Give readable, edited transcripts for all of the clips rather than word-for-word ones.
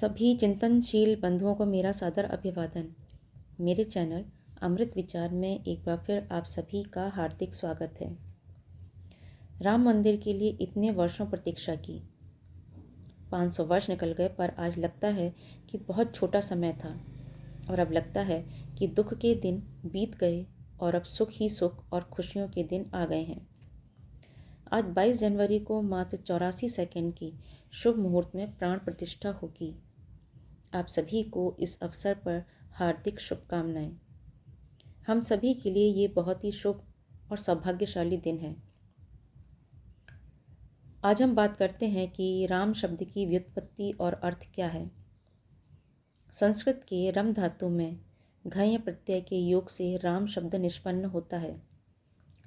सभी चिंतनशील बंधुओं को मेरा सादर अभिवादन। मेरे चैनल अमृत विचार में एक बार फिर आप सभी का हार्दिक स्वागत है। राम मंदिर के लिए इतने वर्षों प्रतीक्षा की, 500 वर्ष निकल गए, पर आज लगता है कि बहुत छोटा समय था। और अब लगता है कि दुख के दिन बीत गए और अब सुख ही सुख और खुशियों के दिन आ गए हैं। आज 22 जनवरी को मात्र 84 सेकंड की शुभ मुहूर्त में प्राण प्रतिष्ठा होगी। आप सभी को इस अवसर पर हार्दिक शुभकामनाएं। हम सभी के लिए ये बहुत ही शुभ और सौभाग्यशाली दिन है। आज हम बात करते हैं कि राम शब्द की व्युत्पत्ति और अर्थ क्या है। संस्कृत के रम धातु में घय प्रत्यय के योग से राम शब्द निष्पन्न होता है।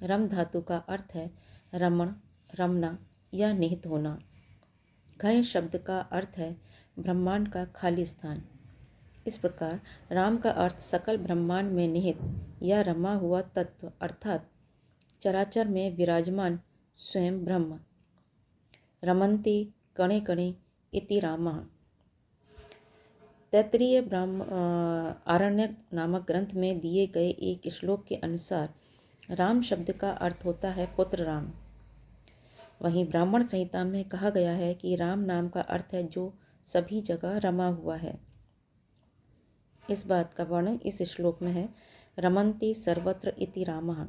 रम धातु का अर्थ है रमण, रमना या निहित होना। घय शब्द का अर्थ है ब्रह्मांड का खाली स्थान। इस प्रकार राम का अर्थ सकल ब्रह्मांड में निहित या रमा हुआ तत्व अर्थात चराचर में विराजमान स्वयं ब्रह्म। रमन्ते कणे कणे इति रामः। तैत्तिरीय आरण्यक नामक ग्रंथ में दिए गए एक श्लोक के अनुसार राम शब्द का अर्थ होता है पुत्र राम। वहीं ब्राह्मण संहिता में कहा गया है कि राम नाम का अर्थ है जो सभी जगह रमा हुआ है। इस बात का वर्णन इस श्लोक में है, रमन्ते सर्वत्र इति रामः।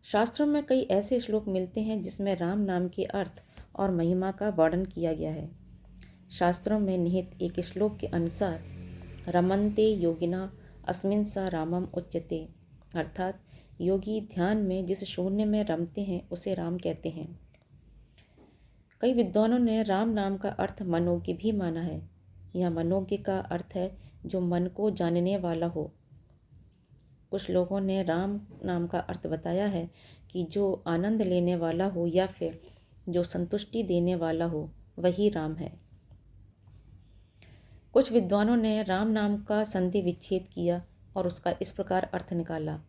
शास्त्रों में कई ऐसे श्लोक मिलते हैं जिसमें राम नाम के अर्थ और महिमा का वर्णन किया गया है। शास्त्रों में निहित एक श्लोक के अनुसार रमन्ते योगिना अस्मिन् सा रामम उच्यते, अर्थात योगी ध्यान में जिस शून्य में रमते हैं उसे राम कहते हैं। कई विद्वानों ने राम नाम का अर्थ मनोज्ञ भी माना है। यह मनोज्ञ का अर्थ है जो मन को जानने वाला हो। कुछ लोगों ने राम नाम का अर्थ बताया है कि जो आनंद लेने वाला हो या फिर जो संतुष्टि देने वाला हो वही राम है। कुछ विद्वानों ने राम नाम का संधि विच्छेद किया और उसका इस प्रकार अर्थ निकाला,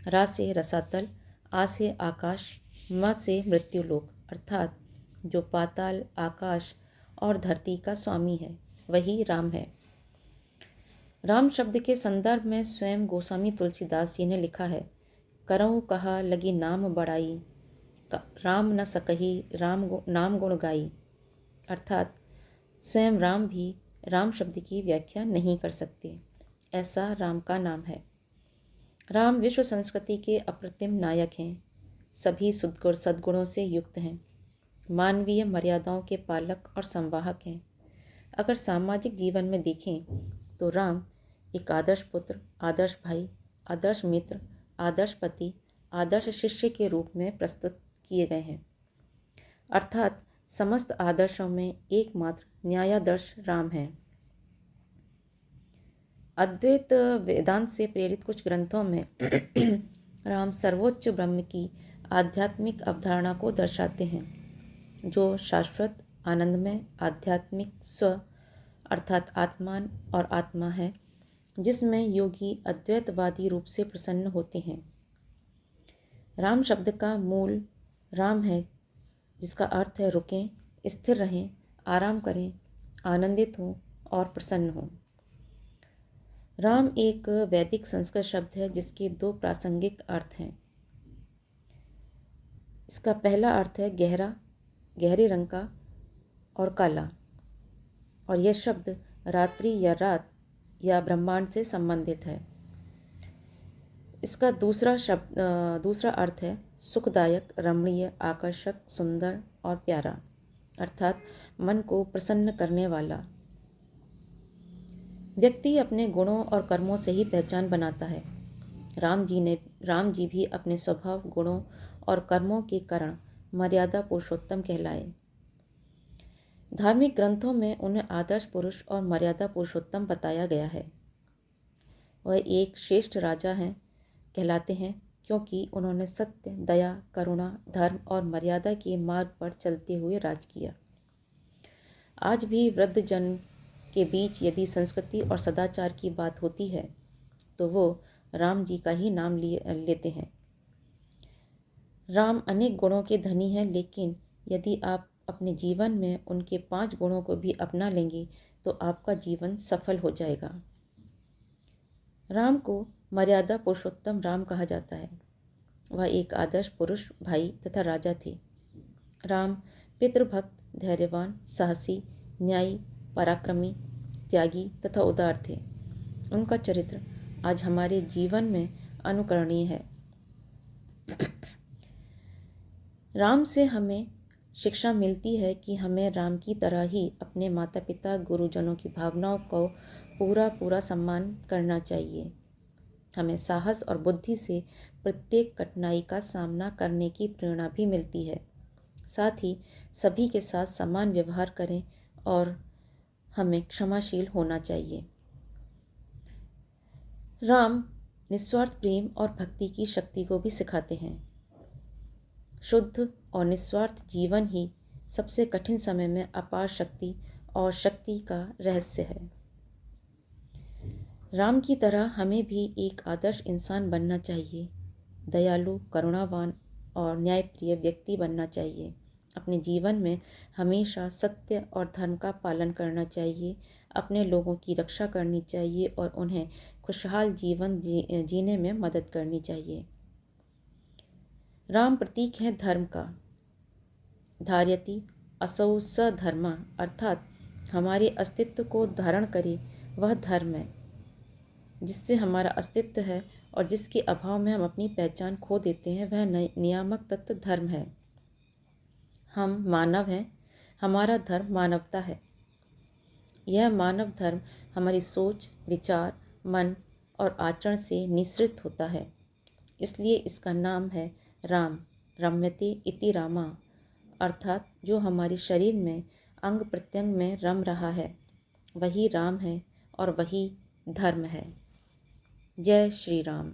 रा से रसातल, आ से आकाश, म से मृत्युलोक, अर्थात जो पाताल, आकाश और धरती का स्वामी है वही राम है। राम शब्द के संदर्भ में स्वयं गोस्वामी तुलसीदास जी ने लिखा है, करऊँ कहा लगी नाम बड़ाई, राम न सकही नाम गुण गाई, अर्थात स्वयं राम भी राम शब्द की व्याख्या नहीं कर सकते, ऐसा राम का नाम है। राम विश्व संस्कृति के अप्रतिम नायक हैं। सभी सद्गुणों से युक्त हैं। मानवीय मर्यादाओं के पालक और संवाहक हैं। अगर सामाजिक जीवन में देखें तो राम एक आदर्श पुत्र, आदर्श भाई, आदर्श मित्र, आदर्श पति, आदर्श शिष्य के रूप में प्रस्तुत किए गए हैं। अर्थात समस्त आदर्शों में एकमात्र न्यायादर्श राम है। अद्वैत वेदांत से प्रेरित कुछ ग्रंथों में राम सर्वोच्च ब्रह्म की आध्यात्मिक अवधारणा को दर्शाते हैं, जो शाश्वत आनंदमय आध्यात्मिक स्व अर्थात आत्मान और आत्मा है, जिसमें योगी अद्वैतवादी रूप से प्रसन्न होते हैं। राम शब्द का मूल राम है, जिसका अर्थ है रुकें, स्थिर रहें, आराम करें, आनंदित हों और प्रसन्न हों। राम एक वैदिक संस्कृत शब्द है जिसके दो प्रासंगिक अर्थ हैं। इसका पहला अर्थ है गहरा, गहरे रंग का और काला, और यह शब्द रात्रि या रात या ब्रह्मांड से संबंधित है। इसका दूसरा अर्थ है सुखदायक, रमणीय, आकर्षक, सुंदर और प्यारा, अर्थात मन को प्रसन्न करने वाला। व्यक्ति अपने गुणों और कर्मों से ही पहचान बनाता है। राम जी भी अपने स्वभाव, गुणों और कर्मों के कारण मर्यादा पुरुषोत्तम कहलाए। धार्मिक ग्रंथों में उन्हें आदर्श पुरुष और मर्यादा पुरुषोत्तम बताया गया है। वह एक श्रेष्ठ राजा कहलाते हैं क्योंकि उन्होंने सत्य, दया, करुणा, धर्म और मर्यादा के मार्ग पर चलते हुए राज किया। आज भी वृद्ध जन के बीच यदि संस्कृति और सदाचार की बात होती है तो वो राम जी का ही नाम लेते हैं। राम अनेक गुणों के धनी हैं, लेकिन यदि आप अपने जीवन में उनके 5 गुणों को भी अपना लेंगे तो आपका जीवन सफल हो जाएगा। राम को मर्यादा पुरुषोत्तम राम कहा जाता है। वह एक आदर्श पुरुष, भाई तथा राजा थे। राम पितृभक्त, धैर्यवान, साहसी, न्यायी, पराक्रमी, त्यागी तथा उदार थे। उनका चरित्र आज हमारे जीवन में अनुकरणीय है। राम से हमें शिक्षा मिलती है कि हमें राम की तरह ही अपने माता पिता, गुरुजनों की भावनाओं को पूरा सम्मान करना चाहिए। हमें साहस और बुद्धि से प्रत्येक कठिनाई का सामना करने की प्रेरणा भी मिलती है। साथ ही सभी के साथ समान व्यवहार करें और हमें क्षमाशील होना चाहिए। राम निस्वार्थ प्रेम और भक्ति की शक्ति को भी सिखाते हैं। शुद्ध और निस्वार्थ जीवन ही सबसे कठिन समय में अपार शक्ति और शक्ति का रहस्य है। राम की तरह हमें भी एक आदर्श इंसान बनना चाहिए। दयालु, करुणावान और न्यायप्रिय व्यक्ति बनना चाहिए। अपने जीवन में हमेशा सत्य और धर्म का पालन करना चाहिए। अपने लोगों की रक्षा करनी चाहिए और उन्हें खुशहाल जीवन जीने में मदद करनी चाहिए। राम प्रतीक है धर्म का। धार्यति असौ स धर्म, अर्थात हमारे अस्तित्व को धारण करे वह धर्म है। जिससे हमारा अस्तित्व है और जिसके अभाव में हम अपनी पहचान खो देते हैं, वह नियामक तत्व धर्म है। हम मानव हैं, हमारा धर्म मानवता है। यह मानव धर्म हमारी सोच, विचार, मन और आचरण से निःसृत होता है। इसलिए इसका नाम है राम। रम्यते इति रामा, अर्थात जो हमारे शरीर में अंग प्रत्यंग में रम रहा है वही राम है और वही धर्म है। जय श्री राम।